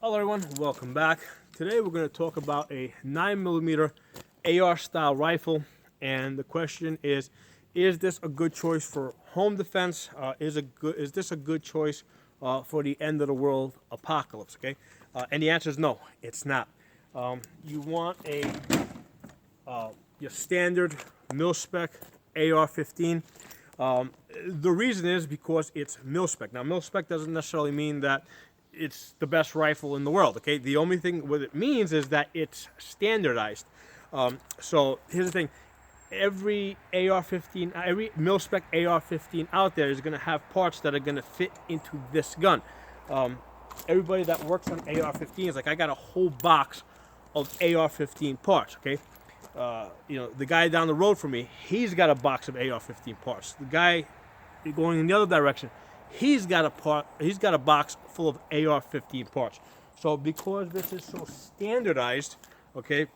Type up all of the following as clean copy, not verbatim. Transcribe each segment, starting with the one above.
Hello everyone, welcome back. Today we're going to talk about a 9mm AR style rifle, and the question is this a good choice for home defense? Is this a good choice for the end of the world apocalypse? Okay, and the answer is no, it's not. You want your standard mil-spec AR-15. The reason is because it's mil-spec. Now, mil-spec doesn't necessarily mean that it's the best rifle in the world, okay? The only thing what it means is that it's standardized. So here's the thing. Every AR-15, every mil-spec AR-15 out there is going to have parts that are going to fit into this gun. Everybody that works on AR-15 is like, I got a whole box of AR-15 parts, okay? The guy down the road from me, he's got a box of AR-15 parts. The guy going in the other direction, he's got a box full of AR-15 parts. So because this is so standardized, okay,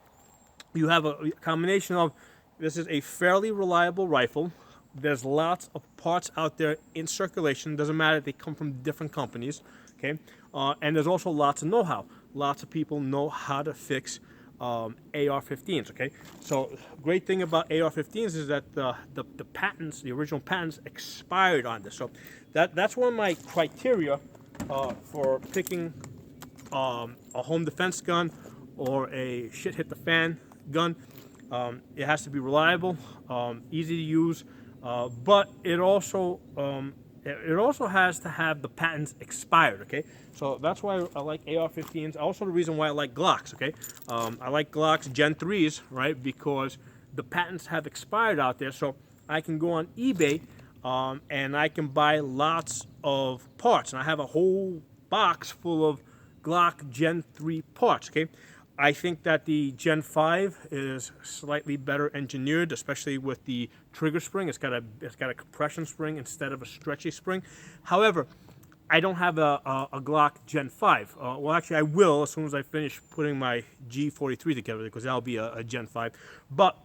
you have a combination of, this is a fairly reliable rifle. There's lots of parts out there in circulation. Doesn't matter if they come from different companies, okay? And there's also lots of know-how. Lots of people know how to fix AR-15s, okay? So great thing about AR-15s is that the patents, the original patents, expired on this. So that's one of my criteria for picking a home defense gun or a shit hit the fan gun. It has to be reliable, easy to use, but it also has to have the patents expired, okay? So that's why I like AR-15s. Also the reason why I like Glocks, okay? I like Glocks Gen 3s, right? Because the patents have expired out there, so I can go on eBay and I can buy lots of parts. And I have a whole box full of Glock Gen 3 parts, okay? I think that the Gen 5 is slightly better engineered, especially with the trigger spring. It's got a compression spring instead of a stretchy spring. However, I don't have a Glock Gen 5. Well, actually, I will as soon as I finish putting my G43 together, because that'll be a Gen 5. But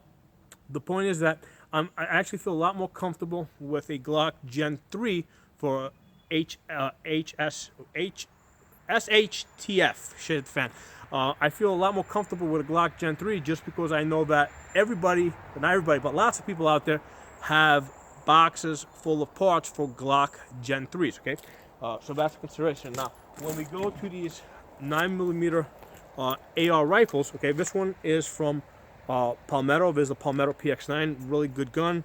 the point is that I actually feel a lot more comfortable with a Glock Gen 3 for SHTF, shit fan. I feel a lot more comfortable with a Glock Gen 3 just because I know that everybody, not everybody, but lots of people out there have boxes full of parts for Glock Gen 3s, okay? So that's a consideration. Now, when we go to these 9mm AR rifles, okay, this one is from Palmetto. This is a Palmetto PX9, really good gun.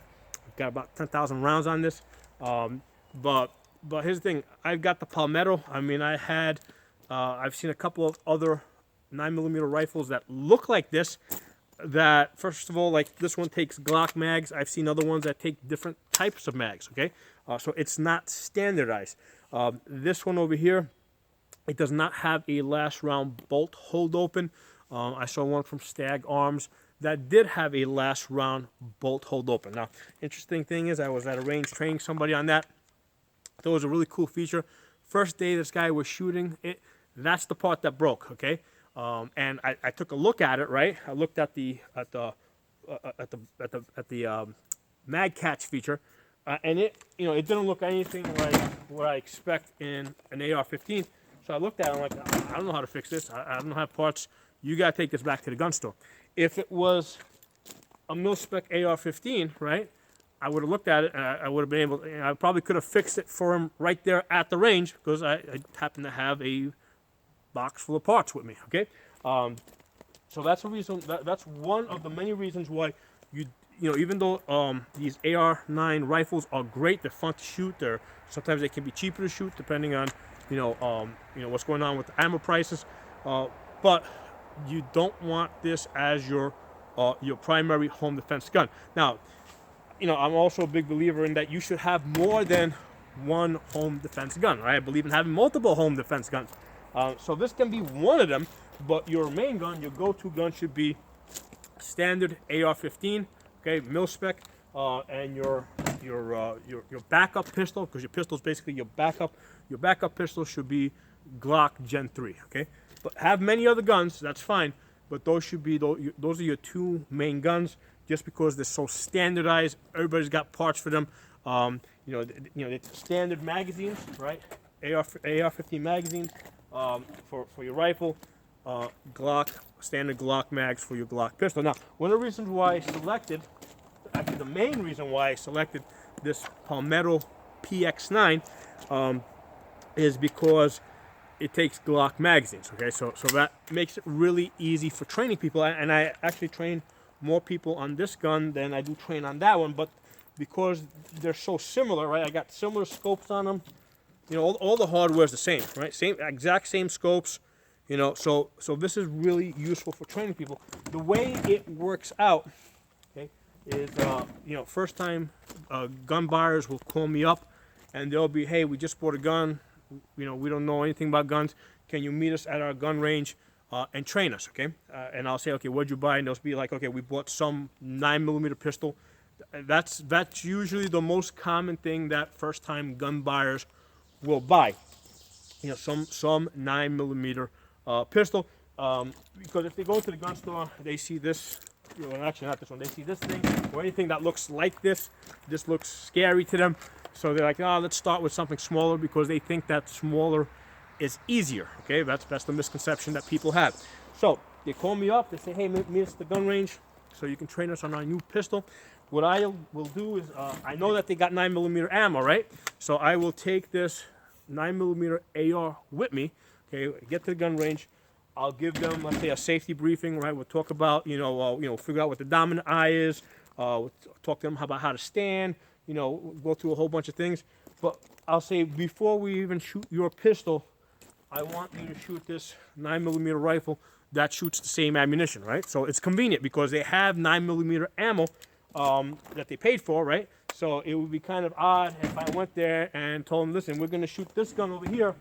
Got about 10,000 rounds on this. But here's the thing, I've got the Palmetto. I mean, I've seen a couple of other 9mm rifles that look like this, that first of all, like this one takes Glock mags. I've seen other ones that take different types of mags, okay? So it's not standardized. This one over here, it does not have a last round bolt hold open. I saw one from Stag Arms that did have a last round bolt hold open. Now, interesting thing is I was at a range training somebody on that. I thought it was a really cool feature. First day this guy was shooting it, that's the part that broke, okay? And I took a look at it, right? I looked at the mag catch feature, and it didn't look anything like what I expect in an AR-15. So I looked at it, I'm like, I don't know how to fix this. I don't have parts. You gotta take this back to the gun store. If it was a mil-spec AR-15, right? I would have looked at it, and I would have been able. I probably could have fixed it for him right there at the range because I happen to have a box full of parts with me, okay? So that's a reason. That's one of the many reasons why even though these AR-9 rifles are great, they're fun to shoot. Sometimes they can be cheaper to shoot depending on what's going on with the ammo prices. But you don't want this as your primary home defense gun. Now, I'm also a big believer in that you should have more than one home defense gun, right? I believe in having multiple home defense guns. So this can be one of them, but your main gun, your go-to gun, should be standard AR-15, okay, mil-spec, and your backup pistol, because your pistol is basically your backup. Your backup pistol should be Glock Gen 3, okay? But have many other guns, that's fine, but those are your two main guns. Just because they're so standardized, everybody's got parts for them. It's standard magazines, right? AR-15 magazines. for your rifle, Glock, standard Glock mags for your Glock pistol. Now, one of the reasons why I selected, actually the main reason why I selected this Palmetto PX9 is because it takes Glock magazines, okay? So that makes it really easy for training people, and I actually train more people on this gun than I do train on that one, but because they're so similar, right? I got similar scopes on them. You know, all the hardware is the same, right? Exact same scopes, you know, so this is really useful for training people. The way it works out, okay, is, you know, first time gun buyers will call me up and they'll be, hey, we just bought a gun, you know, we don't know anything about guns. Can you meet us at our gun range and train us, okay? And I'll say, okay, what'd you buy? And they'll be like, okay, we bought some 9mm pistol. That's usually the most common thing that first time gun buyers will buy, you know, some 9mm pistol, because if they go to the gun store, they see this, you know, actually not this one, they see this thing or anything that looks like this looks scary to them, so they're like, oh, let's start with something smaller, because they think that smaller is easier. Okay, that's the misconception that people have. So they call me up, they say, hey, meet us at the gun range so you can train us on our new pistol. What I will do is, I know that they got 9mm ammo, right? So I will take this 9mm AR with me, okay, get to the gun range. I'll give them, let's say, a safety briefing, right? We'll talk about, figure out what the dominant eye is, we'll talk to them about how to stand, you know, go through a whole bunch of things. But I'll say, before we even shoot your pistol, I want you to shoot this 9mm rifle that shoots the same ammunition, right? So it's convenient because they have 9mm ammo that they paid for, right? So it would be kind of odd if I went there and told them, listen, we're going to shoot this gun over here,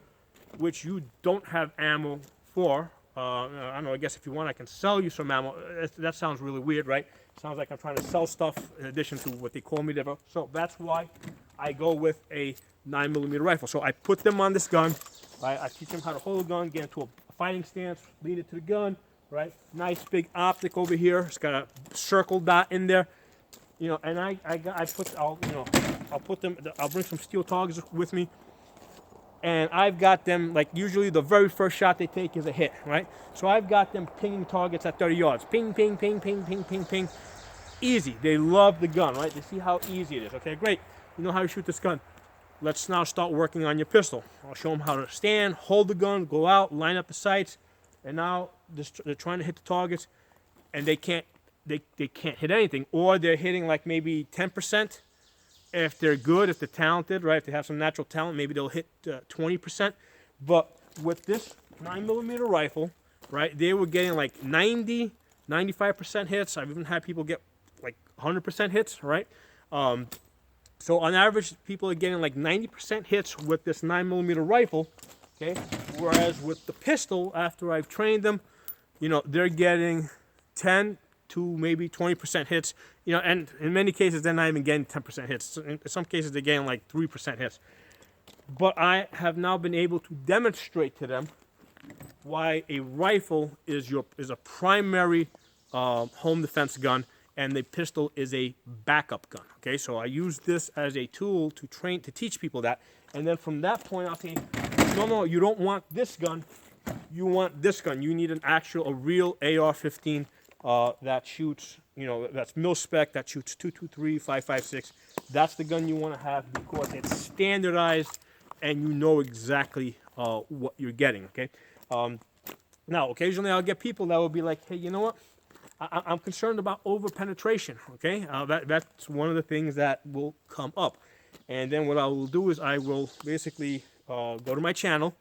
which you don't have ammo for. I don't know, I guess if you want, I can sell you some ammo. That sounds really weird, right? Sounds like I'm trying to sell stuff in addition to what they call me. So that's why I go with a 9mm rifle. So I put them on this gun, right? I teach them how to hold a gun, get into a fighting stance, lead it to the gun, right? Nice big optic over here. It's got a circle dot in there. You know, and I'll bring some steel targets with me, and I've got them, like, usually the very first shot they take is a hit, right? So I've got them pinging targets at 30 yards. Ping, ping, ping, ping, ping, ping, ping. Easy. They love the gun, right? They see how easy it is. Okay, great. You know how to shoot this gun. Let's now start working on your pistol. I'll show them how to stand, hold the gun, go out, line up the sights, and now they're trying to hit the targets, and they can't hit anything, or they're hitting like maybe 10%. If they're good, if they're talented, right, if they have some natural talent, maybe they'll hit 20%. But with this 9mm rifle, right, they were getting like 90, 95% hits. I've even had people get like 100% hits, right? So on average, people are getting like 90% hits with this 9mm rifle, okay? Whereas with the pistol, after I've trained them, you know, they're getting 10 to maybe 20% hits, you know, and in many cases they're not even getting 10% hits. In some cases they're getting like 3% hits. But I have now been able to demonstrate to them why a rifle is a primary home defense gun, and the pistol is a backup gun. Okay, so I use this as a tool to teach people that, and then from that point I'll say, no, you don't want this gun, you want this gun. You need a real AR-15 that shoots, you know, that's mil-spec, that shoots 223, 5.56. That's the gun you want to have because it's standardized and you know exactly what you're getting, okay? Now, occasionally I'll get people that will be like, hey, you know what? I'm concerned about over-penetration, okay? That's one of the things that will come up. And then what I will do is I will basically go to my channel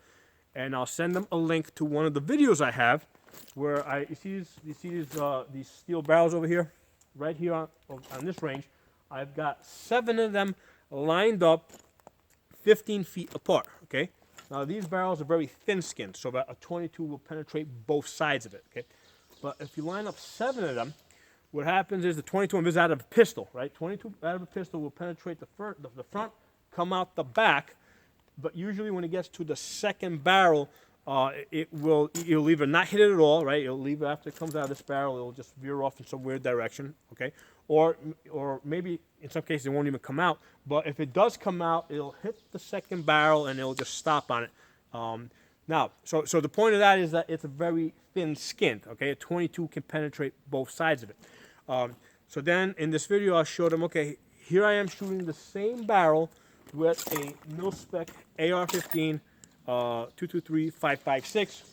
and I'll send them a link to one of the videos I have where you see these steel barrels over here, right here on this range. I've got 7 of them lined up 15 feet apart, okay? Now these barrels are very thin-skinned, so about a 22 will penetrate both sides of it, okay? But if you line up 7 of them, what happens is the 22 of them is out of a pistol, right? 22 out of a pistol will penetrate the front, come out the back, but usually when it gets to the second barrel, it'll either not hit it at all, right? It'll leave after it comes out of this barrel, it'll just veer off in some weird direction, okay? Or maybe in some cases it won't even come out. But if it does come out, it'll hit the second barrel and it'll just stop on it. Now, so the point of that is that it's a very thin skinned. Okay, a 22 can penetrate both sides of it. So then in this video, I showed them. Okay, here I am shooting the same barrel with a mil-spec AR-15 223-556.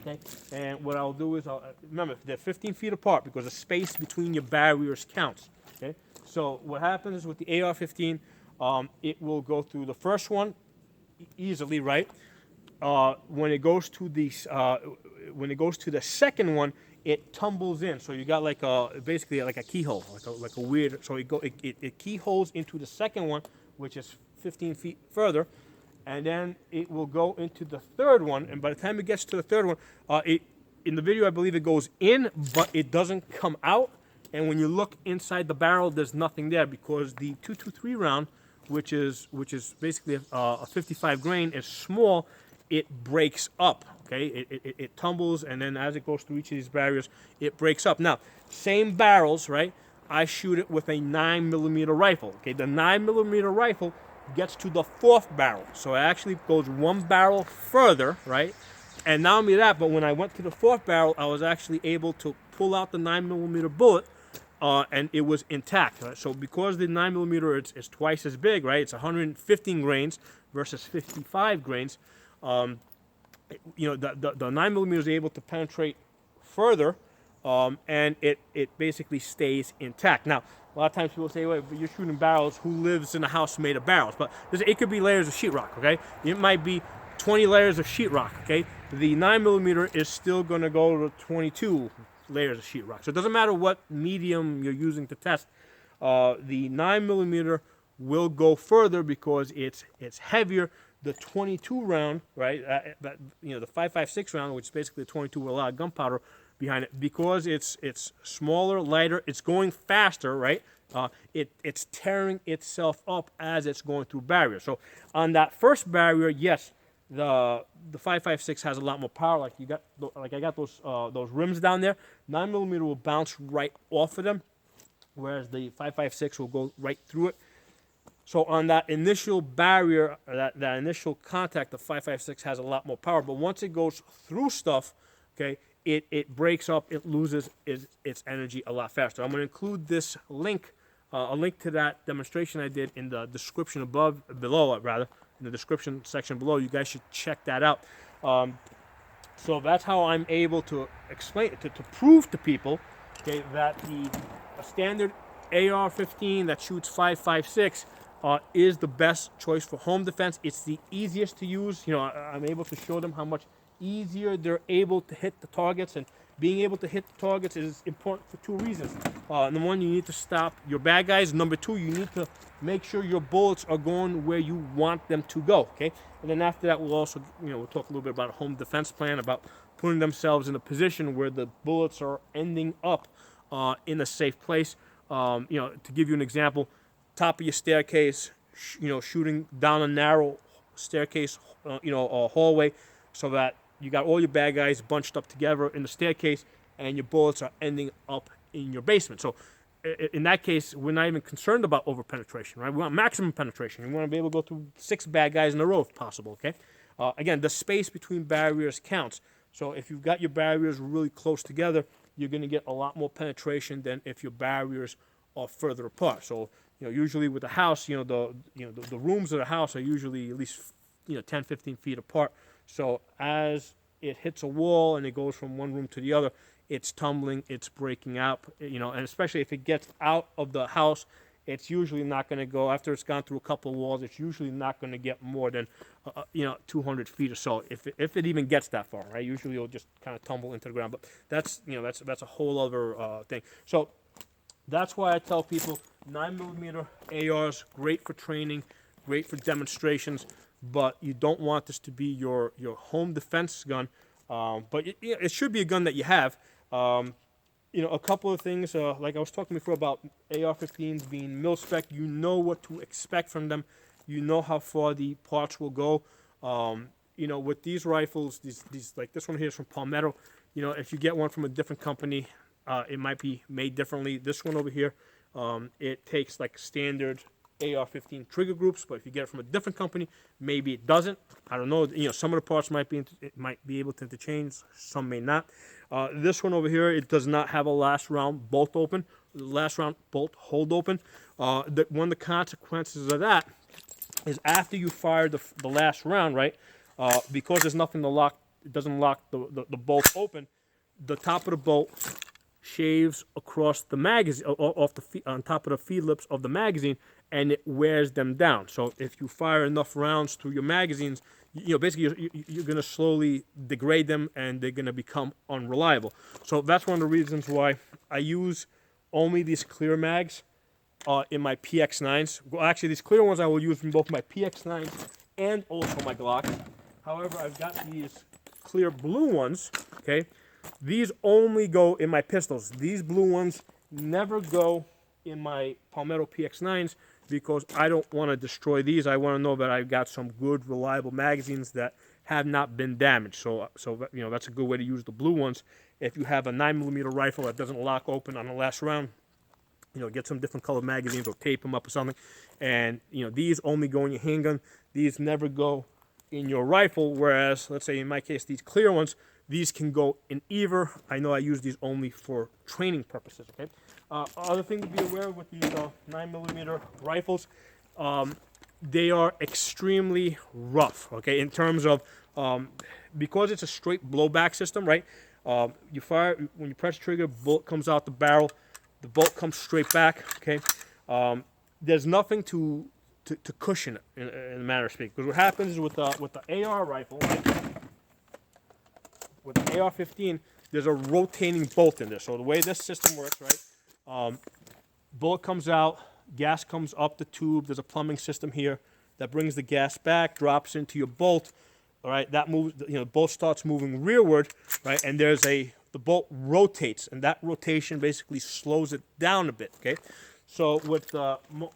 Okay, and what I'll do is remember they're 15 feet apart because the space between your barriers counts. Okay, so what happens with the AR-15, it will go through the first one easily, right? When it goes to the second one, it tumbles in. So you got like basically like a keyhole, like a weird. So it keyholes into the second one, which is 15 feet further, and then it will go into the third one. And by the time it gets to the third one, in the video I believe it goes in, but it doesn't come out. And when you look inside the barrel, there's nothing there because the 223 round, which is basically a 55 grain, is small. It breaks up. Okay, it tumbles, and then as it goes through each of these barriers, it breaks up. Now, same barrels, right? I shoot it with a 9mm rifle. Okay, the 9mm rifle gets to the fourth barrel, so it actually goes one barrel further, right? And not only that, but when I went to the fourth barrel, I was actually able to pull out the 9mm bullet, and it was intact. Right? So because the 9mm is twice as big, right? It's 115 grains versus 55 grains. You know, the 9mm is able to penetrate further, and it basically stays intact. Now, a lot of times people say, "Wait, but you're shooting barrels. Who lives in a house made of barrels?" But it could be layers of sheetrock. Okay, it might be 20 layers of sheetrock. Okay, the 9mm is still going to go to 22 layers of sheetrock. So it doesn't matter what medium you're using to test. The 9mm will go further because it's heavier. The 22 round, right? You know, the 5.56 round, which is basically a 22 with a lot of gunpowder behind it, because it's smaller, lighter, it's going faster, right? It's tearing itself up as it's going through barriers. So on that first barrier, yes, the 5.56 has a lot more power. Like I got those rims down there. 9mm will bounce right off of them, whereas the 5.56 will go right through it. So on that initial barrier, that initial contact, the 5.56 has a lot more power. But once it goes through stuff, okay, it breaks up, it loses its energy a lot faster. I'm going to include this link, a link to that demonstration I did in the description below, in the description section below. You guys should check that out. So that's how I'm able to explain to prove to people, okay, that a standard AR-15 that shoots 5.56 is the best choice for home defense. It's the easiest to use. You know, I'm able to show them how much easier they're able to hit the targets, and being able to hit the targets is important for two reasons. Number one, you need to stop your bad guys. Number two, you need to make sure your bullets are going where you want them to go. Okay, and then after that, we'll also, we'll talk a little bit about a home defense plan, about putting themselves in a position where the bullets are ending up in a safe place. To give you an example, top of your staircase, shooting down a narrow staircase, a hallway, so that you got all your bad guys bunched up together in the staircase, and your bullets are ending up in your basement. So in that case, we're not even concerned about over penetration, right? We want maximum penetration. We want to be able to go through 6 bad guys in a row if possible, okay? Again, the space between barriers counts. So if you've got your barriers really close together, you're going to get a lot more penetration than if your barriers are further apart. So, usually with a house, the rooms of the house are usually at least 10, 15 feet apart. So as it hits a wall and it goes from one room to the other, it's tumbling, it's breaking up, and especially if it gets out of the house, it's usually not going to go, after it's gone through a couple of walls, it's usually not going to get more than 200 feet or so, if it even gets that far, right? Usually it'll just kind of tumble into the ground, but that's a whole other thing. So that's why I tell people 9mm ARs, great for training, great for demonstrations, but you don't want this to be your home defense gun. But it should be a gun that you have. A couple of things, like I was talking before about AR-15s being mil-spec, you know what to expect from them. You know how far the parts will go. With these rifles, these like this one here is from Palmetto. If you get one from a different company, it might be made differently. This one over here, it takes like standard AR-15 trigger groups, but if you get it from a different company, maybe it doesn't. I don't know. Some of the parts might be able to interchange, some may not. This one over here, it does not have a last round bolt open, last round bolt hold open. One of the consequences of that is after you fire the last round, right? Because there's nothing to lock, it doesn't lock the bolt open. The top of the bolt shaves across the magazine, on top of the feed lips of the magazine, and it wears them down. So if you fire enough rounds through your magazines, basically you're going to slowly degrade them, and they're going to become unreliable. So that's one of the reasons why I use only these clear mags in my PX9s. Well, actually, these clear ones I will use in both my PX9s and also my Glocks. However, I've got these clear blue ones, okay? These only go in my pistols. These blue ones never go in my Palmetto PX9s because I don't want to destroy these. I want to know that I've got some good, reliable magazines that have not been damaged. So that's a good way to use the blue ones. If you have a 9mm rifle that doesn't lock open on the last round, get some different colored magazines or tape them up or something. And, these only go in your handgun. These never go in your rifle, whereas, let's say in my case, these clear ones, these can go in either. I know I use these only for training purposes, okay? Other thing to be aware of with these 9mm rifles, they are extremely rough, okay? In terms of, because it's a straight blowback system, right? You fire, when you press trigger, bullet comes out the barrel, the bolt comes straight back, okay? There's nothing to cushion it, in a matter of speaking. Because what happens is with the AR rifle, right? With the AR-15, there's a rotating bolt in there. So the way this system works, right? Bullet comes out, gas comes up the tube. There's a plumbing system here that brings the gas back, drops into your bolt. All right, that moves. The bolt starts moving rearward, right? And the bolt rotates, and that rotation basically slows it down a bit. Okay, so with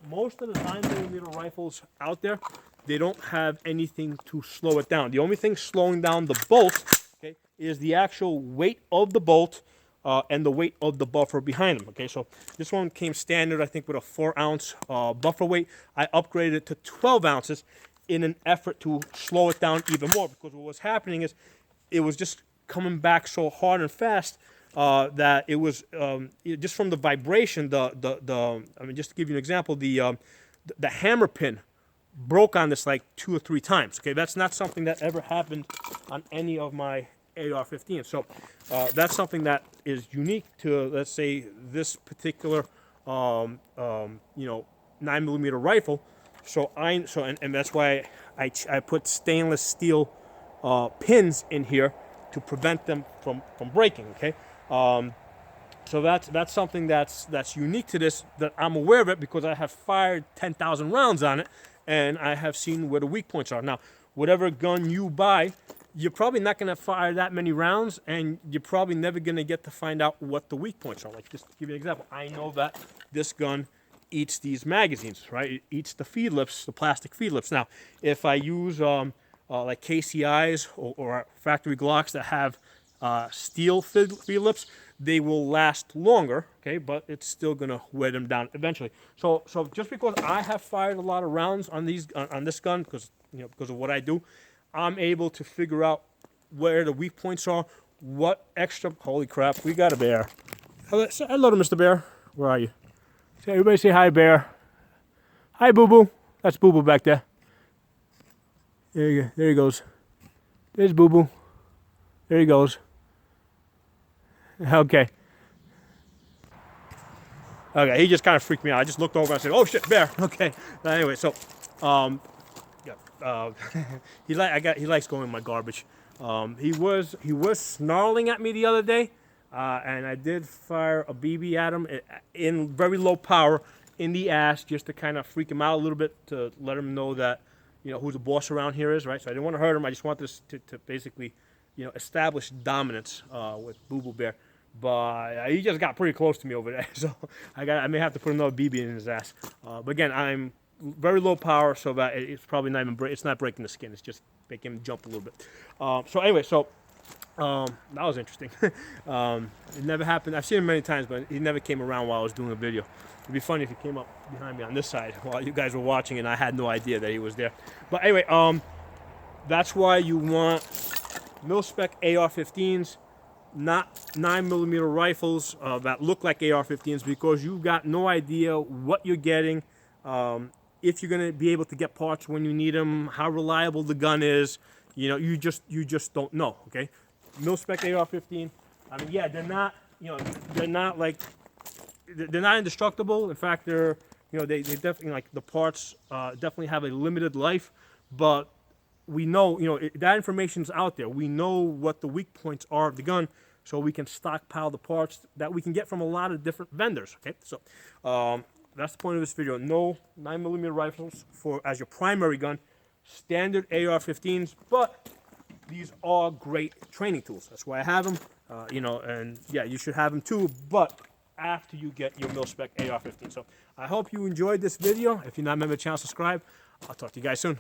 most of the 9mm rifles out there, they don't have anything to slow it down. The only thing slowing down the bolt, okay, is the actual weight of the bolt and the weight of the buffer behind them. Okay, so this one came standard, I think, with a 4-ounce buffer weight. I upgraded it to 12 ounces in an effort to slow it down even more, because what was happening is it was just coming back so hard and fast that it was just from the vibration. Just to give you an example, the hammer pin broke on this like 2 or 3 times. Okay, that's not something that ever happened on any of my AR-15. So that's something that is unique to, let's say, this particular 9mm rifle. And that's why I put stainless steel pins in here to prevent them from breaking. Okay, so that's something that's unique to this, that I'm aware of it because I have fired 10,000 rounds on it, and I have seen where the weak points are. Now, whatever gun you buy, you're probably not going to fire that many rounds, and you're probably never going to get to find out what the weak points are. Like, just to give you an example, I know that this gun eats these magazines, right? It eats the feed lips, the plastic feed lips. Now, if I use like KCIs or factory Glocks that have steel feed lips, they will last longer, okay? But it's still gonna wear them down eventually. So just because I have fired a lot of rounds on this gun, because of what I do, I'm able to figure out where the weak points are. What extra? Holy crap! We got a bear. Hello, Mr. Bear. Where are you? Everybody say hi, Bear. Hi, Boo Boo. That's Boo Boo back there. There you go. There he goes. There's Boo Boo. There he goes. Okay. Okay, he just kind of freaked me out. I just looked over and I said, "Oh shit, bear." Okay. Anyway, so, he likes going in my garbage. He was snarling at me the other day. And I did fire a BB at him in very low power in the ass, just to kind of freak him out a little bit, to let him know that, who the boss around here is, right? So I didn't want to hurt him. I just wanted to basically, establish dominance with Boo Boo Bear. But he just got pretty close to me over there, so I may have to put another BB in his ass. But again, I'm very low power, so that it's probably not even it's not breaking the skin. It's just making him jump a little bit. So anyway, so That was interesting. It never happened. I've seen him many times, but he never came around while I was doing a video. It'd be funny if he came up behind me on this side while you guys were watching and I had no idea that he was there. But anyway, that's why you want mil-spec AR-15s, not 9mm rifles that look like AR-15s, because you've got no idea what you're getting, if you're going to be able to get parts when you need them, how reliable the gun is. You know, you just don't know. Okay, mil-spec AR-15. I mean, yeah, they're not. You know, they're not like, they're not indestructible. In fact, they're, you know, they definitely, like, the parts definitely have a limited life. But we know, you know, that information's out there. We know what the weak points are of the gun, so we can stockpile the parts that we can get from a lot of different vendors. Okay, so that's the point of this video. No 9mm rifles as your primary gun. Standard AR-15s, but these are great training tools. That's why I have them. You know, and yeah, you should have them too, but after you get your mil-spec AR-15. So I hope you enjoyed this video. If you're not a member of the channel, subscribe. I'll talk to you guys soon.